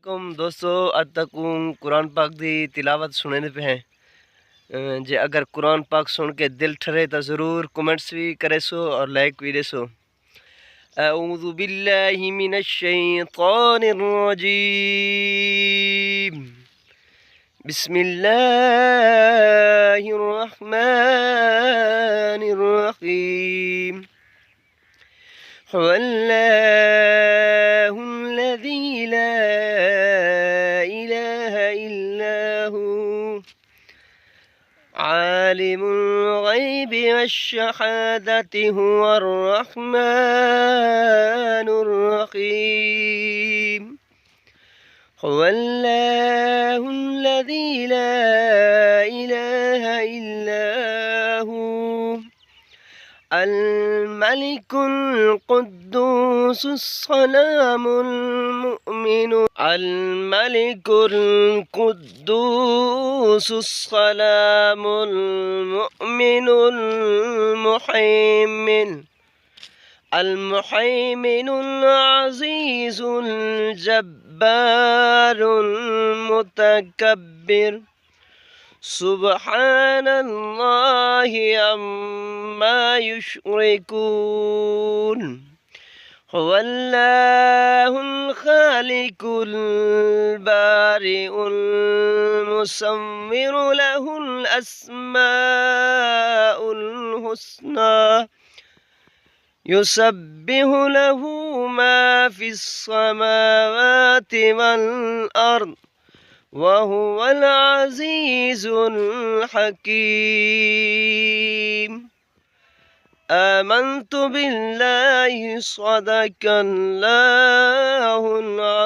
दोस्तों, अज तक कुरान पाक की तिलावत सुनने पे हैं। जे अगर कुरान पाक सुन के दिल ठरे तो ज़रूर कमेंट्स भी करे सो और लाइक भी दे सो। अऊज़ु बिल्लाहि मिनश शैतानिर रजीम। बिस्मिल्लाहिर रहमानिर रहीम। हुवल्लाहुल्लज़ी ला इलाहा इल्ला हु आलिमुल गैबि वश्शहादति हुवर रहमानुर रहीम। हुवल्लाहुल्लज़ी ला इलाहा इल्ला हु الملك القدوس السلام المؤمن الملك القدوس السلام المؤمن المحيمن العزيز الجبار المتكبر سبحان الله عما يشركون. هو الله الخالق البارئ المصور له الأسماء الحسنى يسبح له ما في السماوات والأرض وهو العزيز الحكيم. آمنت بالله صدق الله العظيم.